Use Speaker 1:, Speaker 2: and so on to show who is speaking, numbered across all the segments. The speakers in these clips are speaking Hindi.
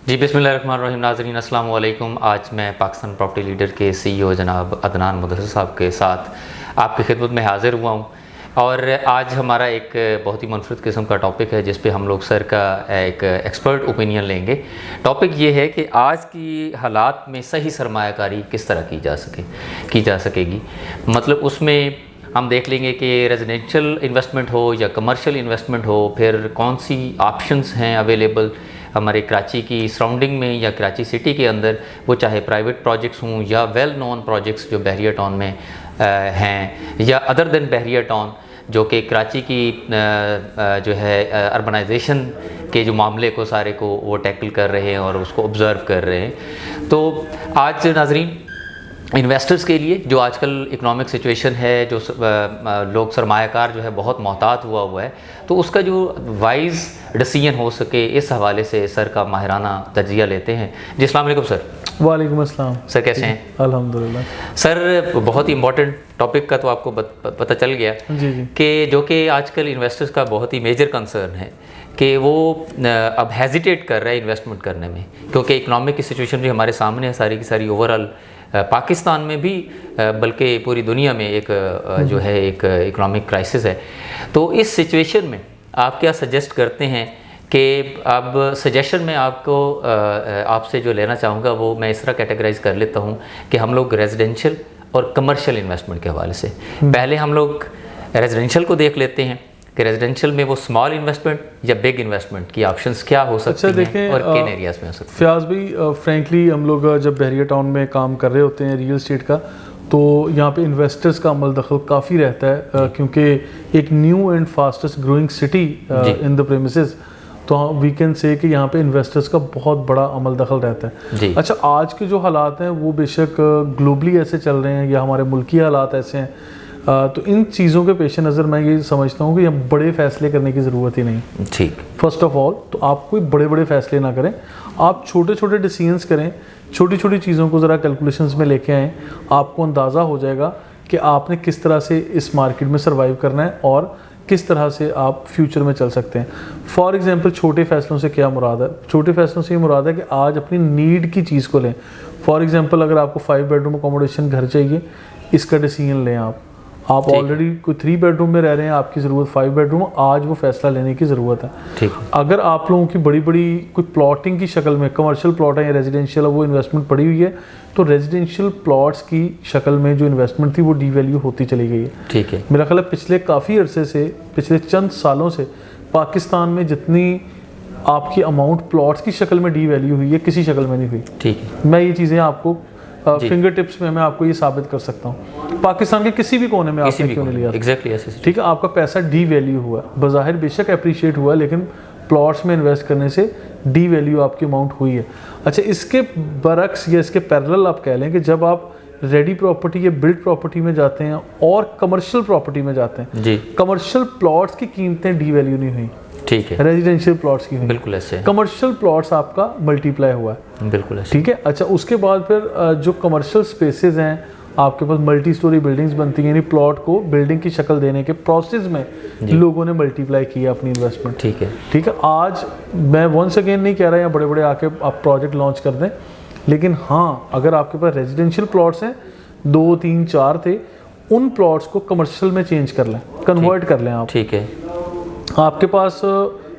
Speaker 1: जी बिस्मिल्लाहिर्रहमानिर्रहीम। नाज़रीन अस्सलाम वालेकुम। आज मैं पाकिस्तान प्रॉपर्टी लीडर के CEO जनाब अदनान मुदस्सिर साहब के साथ आपकी खिदमत में हाज़िर हुआ हूँ और आज हमारा एक बहुत ही मुनफरद किस्म का टॉपिक है जिस पे हम लोग सर का एक एक्सपर्ट ओपिनियन लेंगे। टॉपिक ये है कि आज की हालात में सही सरमायाकारी किस तरह की जा सकेगी। मतलब उसमें हम देख लेंगे कि रेजिडेंशियल इन्वेस्टमेंट हो या कमर्शियल इन्वेस्टमेंट हो, फिर कौन सी ऑप्शंस हैं अवेलेबल हमारे कराची की सराउंडिंग में या कराची सिटी के अंदर, वो चाहे प्राइवेट प्रोजेक्ट्स हों या वेल नोन प्रोजेक्ट्स जो बहरिया टाउन में हैं या अदर देन बहरिया टाउन जो कि कराची की जो है अर्बनाइजेशन के जो मामले को सारे को वो टैकल कर रहे हैं और उसको ऑब्ज़र्व कर रहे हैं। तो आज नाज़रीन इन्वेस्टर्स के लिए जो आजकल इकोनॉमिक सिचुएशन है, जो लोग सरमायाकार जो है बहुत मोहतात हुआ है, तो उसका जो वाइज डिसीजन हो सके इस हवाले से सर का माहिराना तजिया लेते हैं। जी अस्सलाम वालेकुम सर।
Speaker 2: वालेकुम अस्सलाम
Speaker 1: सर, कैसे हैं?
Speaker 2: अल्हम्दुलिल्लाह।
Speaker 1: सर बहुत ही इम्पोर्टेंट टॉपिक का तो आपको पता चल गया
Speaker 2: जी
Speaker 1: कि जो कि आजकल इन्वेस्टर्स का बहुत ही मेजर कंसर्न है कि वो अब हेजिटेट कर रहे हैं इन्वेस्टमेंट करने में, क्योंकि इकोनॉमिक की सिचुएशन भी हमारे सामने है सारी की सारी ओवरऑल पाकिस्तान में भी बल्कि पूरी दुनिया में एक जो है एक इकोनॉमिक क्राइसिस है। तो इस सिचुएशन में आप क्या सजेस्ट करते हैं कि अब सजेशन में आपको आपसे जो लेना चाहूँगा वो मैं इस तरह कैटेगराइज कर लेता हूँ कि हम लोग रेजिडेंशियल और कमर्शियल इन्वेस्टमेंट के हवाले से पहले हम लोग रेजिडेंशियल को देख लेते हैं कि रेजिडेंशियल में वो स्मॉल इन्वेस्टमेंट या बिग इन्वेस्टमेंट की ऑप्शंस क्या हो सकती हैं और किन एरियाज में हो सकती हैं।
Speaker 2: फयाज भाई, फ्रेंकली हम लोग जब बहरिया टाउन में काम कर रहे होते हैं रियल एस्टेट का, तो यहाँ पे इन्वेस्टर्स का अमल दखल काफ़ी रहता है क्योंकि एक new and fastest growing city in the premises, तो वी कैन से कि यहाँ पे इन्वेस्टर्स का बहुत बड़ा अमल दखल रहता है। अच्छा, आज के जो हालात हैं वो बेशक ग्लोबली ऐसे चल रहे हैं या हमारे मुल्की हालात ऐसे हैं, तो इन चीज़ों के पेश नज़र मैं ये समझता हूँ कि यहाँ बड़े फैसले करने की ज़रूरत ही नहीं।
Speaker 1: ठीक,
Speaker 2: फर्स्ट ऑफ ऑल तो आप कोई बड़े बड़े फैसले ना करें, आप छोटे छोटे डिसीजंस करें, छोटी छोटी चीज़ों को ज़रा कैलकुलेशंस में लेके आएँ, आपको अंदाज़ा हो जाएगा कि आपने किस तरह से इस मार्केट में सर्वाइव करना है और किस तरह से आप फ्यूचर में चल सकते हैं। फॉर एग्जांपल, छोटे फैसलों से क्या मुराद है? छोटे फैसलों से ये मुराद है कि आज अपनी नीड की चीज़ को लें। फॉर एग्जांपल, अगर आपको 5 बेडरूम अकोमोडेशन घर चाहिए, इसका डिसीजन लें। आप ऑलरेडी कोई 3 बेडरूम में रह रहे हैं, आपकी ज़रूरत 5 बेडरूम, आज वो फैसला लेने की ज़रूरत है।
Speaker 1: ठीक।
Speaker 2: अगर आप लोगों की बड़ी बड़ी कोई प्लॉटिंग की शक्ल में कमर्शियल प्लॉट है या रेजिडेंशियल है, वो इन्वेस्टमेंट पड़ी हुई है, तो रेजिडेंशियल प्लॉट्स की शक्ल में जो इन्वेस्टमेंट थी वो डीवैल्यू होती चली गई है।
Speaker 1: ठीक है।
Speaker 2: मेरा ख्याल है पिछले काफ़ी अरसे से, पिछले चंद सालों से पाकिस्तान में जितनी आपकी अमाउंट प्लॉट्स की शक्ल में डीवैल्यू हुई है, किसी शक्ल में नहीं हुई।
Speaker 1: ठीक है।
Speaker 2: मैं ये चीज़ें आपको फिंगर टिप्स में मैं आपको ये साबित कर सकता हूँ, पाकिस्तान के किसी भी कोने में आपने क्यों नहीं लिया।
Speaker 1: एग्जैक्टली ऐसे।
Speaker 2: ठीक है, आपका पैसा डी वैल्यू हुआ, बज़ाहिर बेशक अप्रिशिएट हुआ, लेकिन प्लॉट्स में इन्वेस्ट करने से डी वैल्यू आपकी अमाउंट हुई है। अच्छा, इसके बरक्स या इसके पैरेलल आप कह लें कि जब आप रेडी प्रॉपर्टी या बिल्ड प्रॉपर्टी में जाते हैं और कमर्शियल प्रॉपर्टी में जाते हैं
Speaker 1: जी,
Speaker 2: कमर्शियल प्लॉट्स की कीमतें डी वैल्यू नहीं हुई।
Speaker 1: ठीक है।
Speaker 2: रेजिडेंशियल प्लॉट्स की हुई।
Speaker 1: बिल्कुल ऐसे।
Speaker 2: कमर्शियल प्लॉट्स आपका मल्टीप्लाई हुआ है।
Speaker 1: बिल्कुल ऐसे।
Speaker 2: ठीक है। अच्छा, उसके बाद फिर जो कमर्शियल स्पेसेस हैं, आपके पास मल्टी स्टोरी बिल्डिंग्स बनती हैं, यानी प्लॉट को बिल्डिंग की शक्ल देने के प्रोसेस में लोगों ने मल्टीप्लाई किया अपनी इन्वेस्टमेंट।
Speaker 1: ठीक है।
Speaker 2: ठीक है। आज मैं वंस अगेन नहीं कह रहा यहाँ बड़े बड़े आके आप प्रोजेक्ट लॉन्च कर दें, लेकिन हाँ, अगर आपके पास रेजिडेंशियल प्लॉट्स हैं 2, 3, 4 थे, उन प्लॉट्स को कमर्शियल में चेंज कर लें, कन्वर्ट कर लें आप।
Speaker 1: ठीक है।
Speaker 2: आपके पास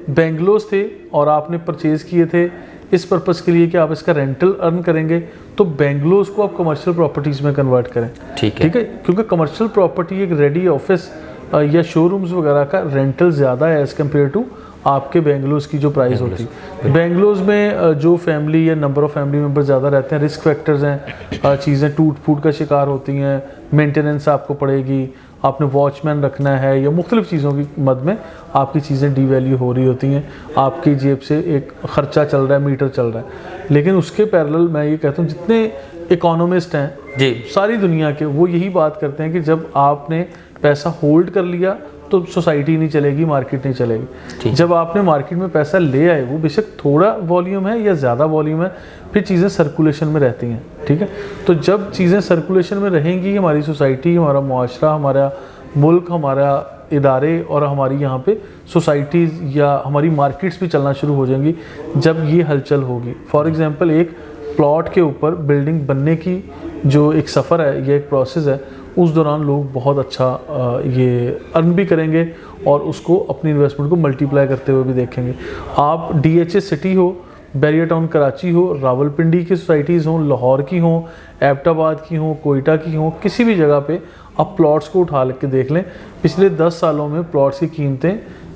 Speaker 2: बेंगलोस थे और आपने परचेज़ किए थे इस पर्पज़ के लिए कि आप इसका रेंटल अर्न करेंगे, तो बेंगलोस को आप कमर्शियल प्रॉपर्टीज़ में कन्वर्ट करें।
Speaker 1: ठीक है।
Speaker 2: ठीक है, क्योंकि कमर्शियल प्रॉपर्टी एक रेडी ऑफिस या शोरूम्स वगैरह का रेंटल ज़्यादा है एज़ कम्पेयर टू आपके बेंगलोस की जो प्राइस होती है। बेंगलोस में जो फैमिली या नंबर ऑफ़ फैमिली मेम्बर ज़्यादा रहते हैं, रिस्क फैक्टर्स हैं, चीज़ें टूट फूट का शिकार होती हैं, मेंटेनेंस आपको पड़ेगी, आपने वॉचमैन रखना है या मुख्तलिफ़ चीज़ों की मद में आपकी चीज़ें डी वैल्यू हो रही होती हैं, आपकी जेब से एक ख़र्चा चल रहा है, मीटर चल रहा है। लेकिन उसके पैरेलल मैं ये कहता हूँ, जितने इकोनॉमिस्ट हैं
Speaker 1: जी
Speaker 2: सारी दुनिया के, वो यही बात करते हैं कि जब आपने पैसा होल्ड कर लिया तो सोसाइटी नहीं चलेगी, मार्केट नहीं चलेगी। जब आपने मार्केट में पैसा ले आए, वो बेशक थोड़ा वॉल्यूम है या ज़्यादा वॉल्यूम है, फिर चीज़ें सर्कुलेशन में रहती हैं। ठीक है, तो जब चीज़ें सर्कुलेशन में रहेंगी, हमारी सोसाइटी, हमारा मुआशरा, हमारा मुल्क, हमारा इदारे और हमारी यहाँ पे सोसाइटीज़ या हमारी मार्केट्स भी चलना शुरू हो जाएंगी जब ये हलचल होगी। फॉर एग्ज़ाम्पल एक प्लॉट के ऊपर बिल्डिंग बनने की जो एक सफ़र है या एक प्रोसेस है, उस दौरान लोग बहुत अच्छा ये अर्न भी करेंगे और उसको अपनी इन्वेस्टमेंट को मल्टीप्लाई करते हुए भी देखेंगे। आप DHA सिटी हो, बैरियर टाउन कराची हो, रावलपिंडी की सोसाइटीज़ हों, लाहौर की हों, एबटाबाद की हों, कोयटा की हों, किसी भी जगह पे आप प्लॉट्स को उठा के देख लें। पिछले 10 सालों में प्लॉट्स की कीमतें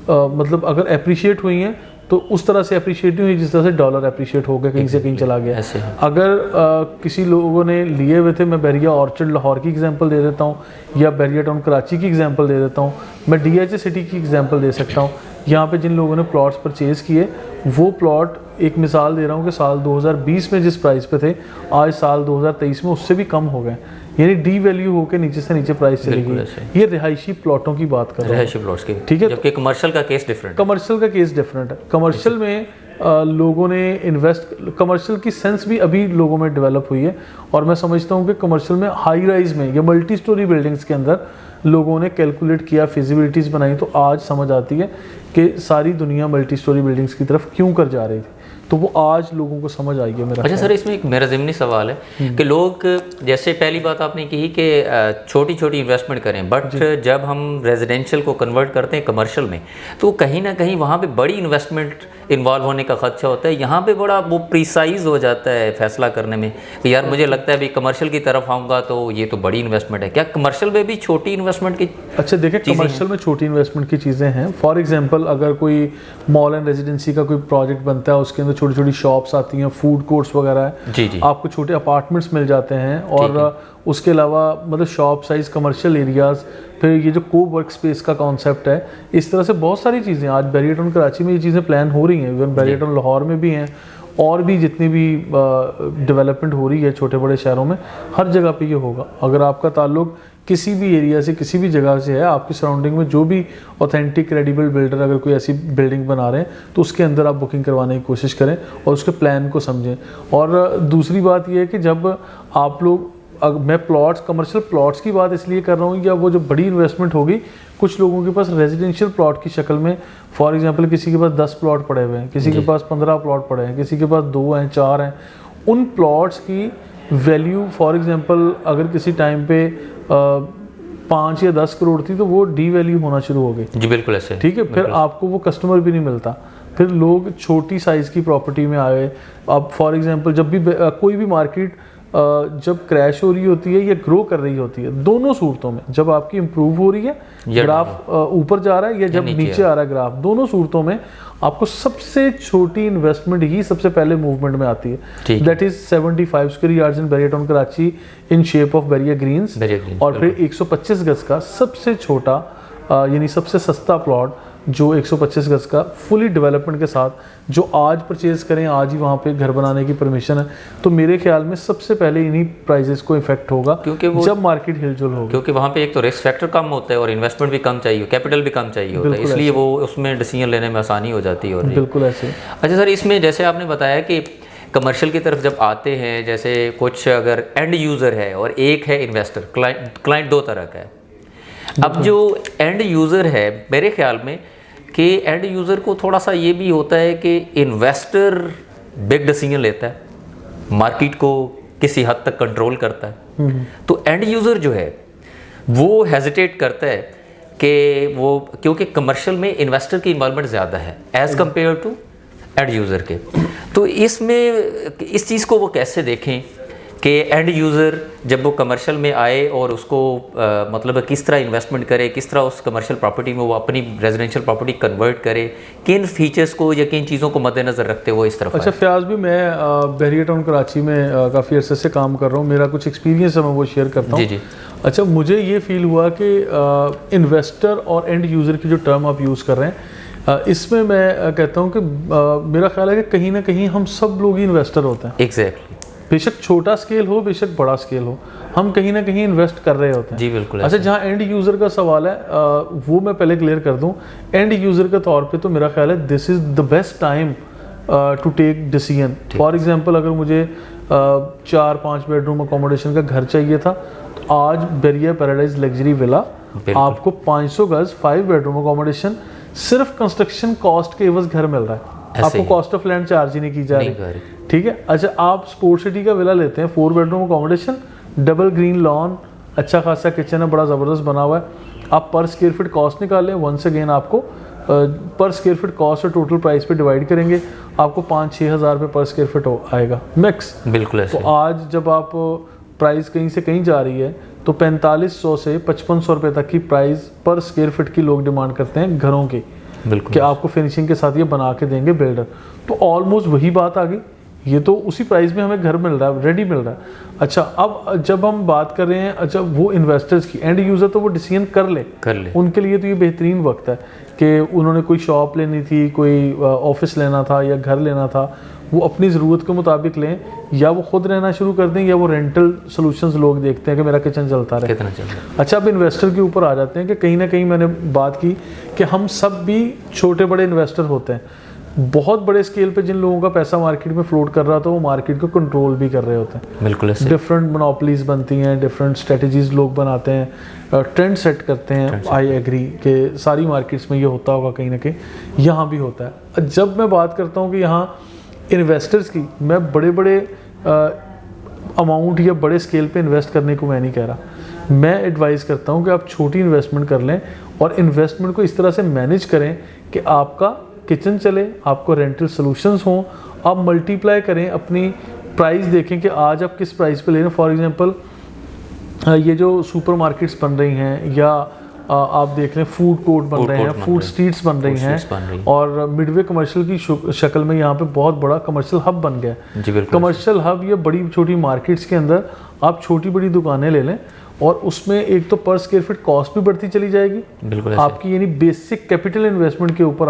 Speaker 2: मतलब अगर अप्रिशिएट हुई हैं तो उस तरह से अप्रिशिएट नहीं हुई जिस तरह से डॉलर अप्रिशिएट हो गया, कहीं से कहीं चला गया। अगर किसी लोगों ने लिए हुए थे, मैं बैरिया ऑर्चर्ड लाहौर की एग्जांपल दे देता हूँ या बैरिया टाउन कराची की एग्जांपल दे देता हूँ, मैं DHA सिटी की एग्जांपल दे सकता हूँ। यहाँ पे जिन लोगों ने प्लॉट्स परचेज़ किए, वो प्लॉट एक मिसाल दे रहा हूँ कि साल 2020 में जिस प्राइस पे थे, आज साल 2023 में उससे भी कम हो गए, यानी डी वैल्यू होकर नीचे से नीचे प्राइस चली गई। ये रिहायशी प्लॉटों की बात कर रहा हूँ,
Speaker 1: रिहायशी प्लॉट्स की,
Speaker 2: ठीक है।
Speaker 1: जबकि कमर्शियल का केस डिफरेंट,
Speaker 2: कमर्शियल का केस डिफरेंट है। कमर्शियल में लोगों ने कमर्शियल की सेंस भी अभी लोगों में डेवलप हुई है, और मैं समझता हूँ कि कमर्शियल में हाई राइज में या मल्टी स्टोरी बिल्डिंग्स के अंदर लोगों ने कैलकुलेट किया, फिजिबिलिटीज़ बनाई, तो आज समझ आती है कि सारी दुनिया मल्टी स्टोरी बिल्डिंग्स की तरफ क्यों कर जा रही थी, तो वो आज लोगों को समझ आई है। मेरा
Speaker 1: अच्छा सर, इसमें एक मेरा ज़िमनी सवाल है कि लोग, जैसे पहली बात आपने कही कि छोटी छोटी इन्वेस्टमेंट करें, बट जब हम रेजिडेंशियल को कन्वर्ट करते हैं कमर्शियल में, तो कहीं ना कहीं वहाँ पे बड़ी इन्वेस्टमेंट इन्वॉल्व होने का खदशा होता है। यहाँ पे बड़ा वो प्रिसाइज हो जाता है फैसला करने में कि यार मुझे लगता है भाई कमर्शियल की तरफ आऊँगा तो ये तो बड़ी इन्वेस्टमेंट है। क्या कमर्शियल में भी छोटी इन्वेस्टमेंट की?
Speaker 2: अच्छा देखिए, कमर्शियल में छोटी इन्वेस्टमेंट की चीज़ें हैं। फॉर एग्जांपल अगर कोई मॉल एंड रेजिडेंसी का कोई प्रोजेक्ट बनता है, उसके अंदर छोटी छोटी शॉप्स आती हैं, फूड कोर्ट्स वगैरह है,
Speaker 1: जी,
Speaker 2: आपको छोटे अपार्टमेंट्स मिल जाते हैं, और उसके अलावा मतलब शॉप साइज कमर्शियल एरियाज़, फिर ये जो को वर्क स्पेस का कॉन्सेप्ट है, इस तरह से बहुत सारी चीज़ें आज बैरियर टाउन कराची में ये चीज़ें प्लान हो रही हैं, इवन बैरियर टाउन लाहौर में भी हैं, और भी जितनी भी डेवलपमेंट हो रही है छोटे बड़े शहरों में, हर जगह पे ये होगा। अगर आपका ताल्लुक किसी भी एरिया से, किसी भी जगह से है, आपकी सराउंडिंग में जो भी ऑथेंटिक क्रेडिबल बिल्डर अगर कोई ऐसी बिल्डिंग बना रहे हैं, तो उसके अंदर आप बुकिंग करवाने की कोशिश करें और उसके प्लान को समझें। और दूसरी बात यह है कि जब आप लोग, मैं प्लॉट्स, कमर्शियल प्लॉट्स की बात इसलिए कर रहा हूँ, या वो जो बड़ी इन्वेस्टमेंट होगी, कुछ लोगों के पास रेजिडेंशियल प्लॉट की शक्ल में, फॉर एग्जांपल किसी के पास 10 प्लॉट पड़े हुए हैं, किसी के पास 15 प्लॉट पड़े हैं, किसी के पास 2 हैं, 4 हैं, उन प्लॉट्स की वैल्यू फॉर एग्जांपल अगर किसी टाइम पे 5 या 10 करोड़ थी, तो वो डी वैल्यू होना शुरू हो गई।
Speaker 1: जी बिल्कुल ऐसे,
Speaker 2: ठीक है। फिर आपको वो कस्टमर भी नहीं मिलता, फिर लोग छोटी साइज़ की प्रॉपर्टी में आए। अब फॉर एग्जांपल जब भी कोई भी मार्केट जब क्रैश हो रही होती है या ग्रो कर रही होती है, दोनों सूरतों में, जब आपकी इम्प्रूव हो रही है, ग्राफ ऊपर जा रहा है, या जब नीचे आ रहा है ग्राफ, दोनों सूरतों में आपको सबसे छोटी इन्वेस्टमेंट ही सबसे पहले मूवमेंट में आती है। That is 75 square yards in Bahria Town Karachi in shape of Bahria Greens, और फिर 125 गज का सबसे छोटा यानी सबसे सस्ता प्लॉट जो 125 गज का फुली डेवलपमेंट के साथ, जो आज परचेज करें, आज ही वहाँ पे घर बनाने की परमिशन है, तो मेरे ख्याल में सबसे पहले इन्हीं प्राइजेस को इफेक्ट होगा, क्योंकि वो जब मार्केट हिलजुल होगी,
Speaker 1: क्योंकि वहाँ पे एक तो रिस्क फैक्टर कम होता है और इन्वेस्टमेंट भी कम चाहिए, कैपिटल भी कम चाहिए होता है, इसलिए वो उसमें डिसीजन लेने में आसानी हो जाती है।
Speaker 2: बिल्कुल ऐसे।
Speaker 1: अच्छा सर, इसमें जैसे आपने बताया कि कमर्शियल की तरफ जब आते हैं, जैसे कुछ अगर एंड यूज़र है और एक है इन्वेस्टर, क्लाइंट 2 तरह का है। अब जो एंड यूज़र है, मेरे ख्याल में कि एंड यूज़र को थोड़ा सा ये भी होता है कि इन्वेस्टर बिग डिसीजन लेता है, मार्केट को किसी हद तक कंट्रोल करता है, तो एंड यूज़र जो है वो हेजिटेट करता है कि वो, क्योंकि कमर्शियल में इन्वेस्टर की इन्वॉल्वमेंट ज़्यादा है as compare to end user के। तो इसमें इस चीज़ को वो कैसे देखें कि एंड यूज़र जब वो कमर्शियल में आए और उसको मतलब किस तरह इन्वेस्टमेंट करे, किस तरह उस कमर्शियल प्रॉपर्टी में वो अपनी रेजिडेंशियल प्रॉपर्टी कन्वर्ट करे, किन फीचर्स को या किन चीज़ों को मद्देनज़र रखते हुए इस तरफ?
Speaker 2: अच्छा फयाज भी, मैं बैरियर टाउन कराची में काफ़ी अरसे से काम कर रहा हूँ, मेरा कुछ एक्सपीरियंस है, मैं वो शेयर करता हूँ।
Speaker 1: जी।
Speaker 2: अच्छा, मुझे ये फील हुआ कि इन्वेस्टर और एंड यूज़र की जो टर्म आप यूज़ कर रहे हैं, इसमें मैं कहता हूँ कि मेरा ख्याल है कि कहीं ना कहीं हम सब लोग ही इन्वेस्टर होते हैं।
Speaker 1: एग्जैक्टली।
Speaker 2: बेशक छोटा स्केल हो, बेशक बड़ा स्केल हो, हम कहीं ना कहीं इन्वेस्ट कर रहे होते हैं।
Speaker 1: जी बिल्कुल।
Speaker 2: अच्छा, जहाँ एंड यूज़र का सवाल है वो मैं पहले क्लियर कर दूँ। एंड यूज़र के तौर पे तो मेरा ख्याल है this is the best time to take decision. For example अगर मुझे 4-5 बेडरूम अकोमोडेशन का घर चाहिए था, तो आज बैरियर पैराडाइज लग्जरी विला आपको 500 गज 5 बेडरूम अकोमोडेशन सिर्फ कंस्ट्रक्शन कॉस्ट के एवज घर मिल रहा है, आपको कॉस्ट ऑफ लैंड चार्ज ही नहीं की जा रही। ठीक है, अच्छा आप स्पोर्ट सिटी का विला लेते हैं, 4 bedroom accommodation, double green lawn, अच्छा खासा किचन है, बड़ा ज़बरदस्त बना हुआ है। आप पर स्क्वायर फीट कॉस्ट निकाल लें, वंस अगेन आपको पर स्क्वायर फीट कॉस्ट और टोटल प्राइस पे डिवाइड करेंगे, आपको 5-6 हज़ार रुपये पर स्क्वायर फीट आएगा मैक्स।
Speaker 1: बिल्कुल ऐसे।
Speaker 2: तो आज जब आप प्राइस कहीं से कहीं जा रही है तो 4500 से 5500 रुपये तक की प्राइस पर स्क्वायर फीट की लोग डिमांड करते हैं घरों की,
Speaker 1: बिल्कुल
Speaker 2: कि आपको फिनिशिंग के साथ ये बना के देंगे बिल्डर। तो ऑलमोस्ट वही बात आ गई, ये तो उसी प्राइस में हमें घर मिल रहा है, रेडी मिल रहा है। अच्छा अब जब हम बात कर रहे हैं, अच्छा वो इन्वेस्टर्स की, एंड यूज़र तो वो डिसीजन कर ले, उनके लिए तो ये बेहतरीन वक्त है कि उन्होंने कोई शॉप लेनी थी, कोई ऑफिस लेना था या घर लेना था, वो अपनी ज़रूरत के मुताबिक लें, या वो खुद रहना शुरू कर दें, या वो रेंटल सॉल्यूशंस लोग देखते हैं कि मेरा किचन चलता रहे। अच्छा अब इन्वेस्टर के ऊपर आ जाते हैं कि कहीं ना कहीं मैंने बात की कि हम सब भी छोटे बड़े इन्वेस्टर होते हैं। बहुत बड़े स्केल पे जिन लोगों का पैसा मार्केट में फ्लोट कर रहा था वो मार्केट को कंट्रोल भी कर रहे होते हैं।
Speaker 1: बिल्कुल ऐसे।
Speaker 2: डिफरेंट मोनोपोलीज बनती हैं, डिफरेंट स्ट्रेटजीज लोग बनाते हैं, ट्रेंड सेट करते हैं। आई एग्री कि सारी मार्केट्स में ये होता होगा, कहीं ना कहीं यहाँ भी होता है। जब मैं बात करता हूँ कि यहाँ इन्वेस्टर्स की, मैं बड़े बड़े अमाउंट या बड़े स्केल पे इन्वेस्ट करने को मैं नहीं कह रहा, मैं एडवाइस करता हूँ कि आप छोटी इन्वेस्टमेंट कर लें और इन्वेस्टमेंट को इस तरह से मैनेज करें कि आपका किचन चले, आपको रेंटल सॉल्यूशंस हों, आप मल्टीप्लाई करें, अपनी प्राइस देखें कि आज आप किस प्राइस पे ले रहे हैं। फॉर एग्जांपल ये जो सुपर मार्केट्स बन रही हैं, या आप देख लें फूड कोर्ट बन रहे हैं, फूड स्ट्रीट्स बन रही हैं, और मिडवे कमर्शियल की शक्ल में यहाँ पे बहुत बड़ा कमर्शियल हब बन गया है। कमर्शियल हब या बड़ी छोटी मार्केट्स के अंदर आप छोटी बड़ी दुकानें ले लें और उसमें एक तो पर स्क्वायर फीट कॉस्ट भी बढ़ती चली जाएगी आपकी, यानी बेसिक कैपिटल इन्वेस्टमेंट के ऊपर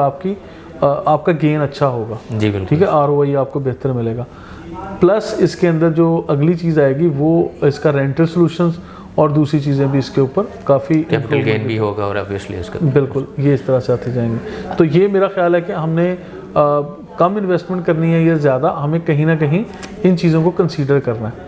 Speaker 2: आपका गेन अच्छा होगा। जी बिल्कुल, ठीक है, आरओआई आपको बेहतर मिलेगा। प्लस इसके अंदर जो अगली चीज़ आएगी वो इसका रेंटल सॉल्यूशंस और दूसरी चीज़ें भी इसके ऊपर काफ़ी
Speaker 1: कैपिटल गेन भी होगा और ऑब्वियसली इसका बिल्कुल
Speaker 2: ये इस तरह से आते जाएंगे। तो ये मेरा ख्याल है कि हमने कम इन्वेस्टमेंट करनी है या ज़्यादा, हमें कहीं ना कहीं इन चीज़ों को कंसीडर करना है,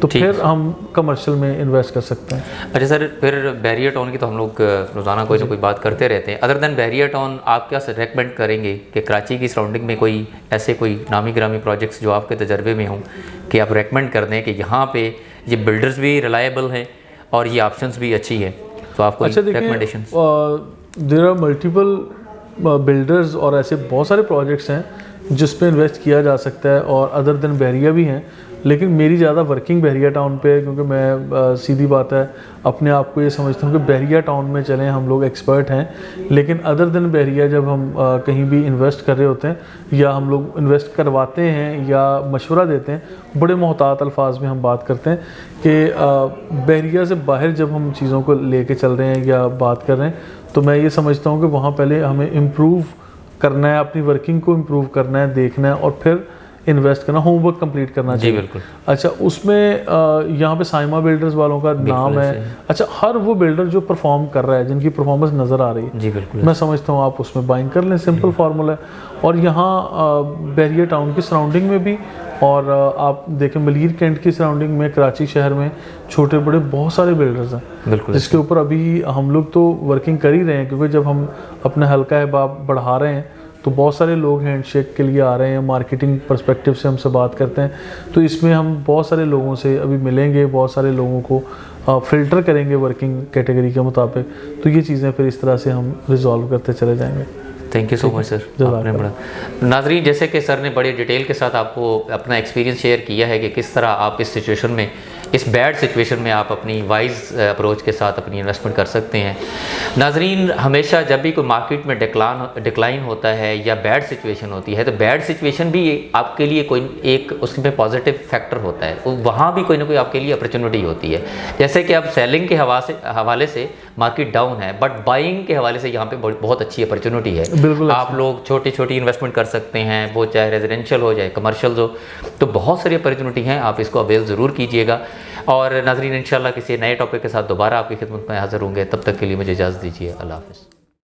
Speaker 2: तो फिर हम कमर्शियल में इन्वेस्ट कर सकते हैं।
Speaker 1: अच्छा सर, फिर बैरियर टाउन की तो हम लोग रोज़ाना कोई ना कोई बात करते रहते हैं। अदर देन बैरियर टाउन आप क्या रेकमेंड करेंगे कि कराची की सराउंडिंग में कोई ऐसे कोई नामी ग्रामी प्रोजेक्ट्स जो आपके तजर्बे में हों कि आप रेकमेंड कर दें कि यहाँ पे ये बिल्डर्स भी रिलायबल हैं और ये ऑप्शंस भी अच्छी है, तो आपको
Speaker 2: अच्छा
Speaker 1: recommendation?
Speaker 2: There are multiple builders और ऐसे बहुत सारे प्रोजेक्ट्स हैं जिस पे इन्वेस्ट किया जा सकता है, और अदर देन बहरिया भी हैं, लेकिन मेरी ज़्यादा वर्किंग बहरिया टाउन पे है, क्योंकि मैं सीधी बात है अपने आप को ये समझता हूँ कि बहरिया टाउन में चलें, हम लोग एक्सपर्ट हैं। लेकिन अदर देन बहरिया जब हम कहीं भी इन्वेस्ट कर रहे होते हैं या हम लोग इन्वेस्ट करवाते हैं या मशवरा देते हैं, बड़े मोहतात अल्फाज में हम बात करते हैं कि बहरिया से बाहर जब हम चीज़ों को लेके चल रहे हैं या बात कर रहे हैं, तो मैं ये समझता हूँ कि वहाँ पहले हमें इम्प्रूव करना है, अपनी वर्किंग को इम्प्रूव करना है, देखना है, और फिर इन्वेस्ट करना, होमवर्क कंप्लीट करना चाहिए। बिल्कुल। अच्छा उसमें यहाँ पे साइमा बिल्डर्स वालों का नाम है। अच्छा हर वो बिल्डर जो परफॉर्म कर रहा है, जिनकी परफॉर्मेंस नज़र आ रही है, जी बिल्कुल, मैं समझता हूँ आप उसमें बाइंग कर लें, सिंपल फार्मूला है। और यहाँ बहरिया टाउन की सराउंडिंग में भी, और आप देखें मलीर कैंट की सराउंडिंग में, कराची शहर में छोटे बड़े बहुत सारे बिल्डर्स हैं जिसके ऊपर अभी हम लोग तो वर्किंग कर ही रहे हैं, क्योंकि जब हम अपना हल्का अहबाब बढ़ा रहे हैं तो बहुत सारे लोग हैंडशेक के लिए आ रहे हैं, मार्केटिंग पर्सपेक्टिव से हमसे बात करते हैं, तो इसमें हम बहुत सारे लोगों से अभी मिलेंगे, बहुत सारे लोगों को फ़िल्टर करेंगे वर्किंग कैटेगरी के मुताबिक, तो ये चीज़ें फिर इस तरह से हम रिजॉल्व करते चले जाएंगे।
Speaker 1: Thank you so much sir, आपने बड़ा नाज़रीन, जैसे कि सर ने बड़े डिटेल के साथ आपको अपना एक्सपीरियंस शेयर किया है कि किस तरह आप इस सिचुएशन में, इस बैड सिचुएशन में आप अपनी वाइज अप्रोच के साथ अपनी इन्वेस्टमेंट कर सकते हैं। नाज़रीन, हमेशा जब भी कोई मार्केट में डिक्लाइन होता है या बैड सिचुएशन होती है, तो बैड सिचुएशन भी आपके लिए कोई एक उसमें पॉजिटिव फैक्टर होता है, वहाँ भी कोई ना कोई आपके लिए अपॉर्चुनिटी होती है। जैसे कि अब सेलिंग के हवाले से मार्केट डाउन है, बट बाइंग के हवाले से यहाँ पे बहुत अच्छी अपॉर्चुनिटी है। बिल्कुल, आप लोग छोटी छोटी इन्वेस्टमेंट कर सकते हैं, वो चाहे रेजिडेंशियल हो चाहे कमर्शियल हो, तो बहुत सारी अपॉर्चुनिटी हैं, आप इसको अवेल ज़रूर कीजिएगा। और नाज़रीन, इंशाल्लाह किसी नए टॉपिक के साथ दोबारा आपकी खिदमत में हाज़िर होंगे, तब तक के लिए मुझे इजाज़त दीजिए। अल्लाह हाफ़िज़।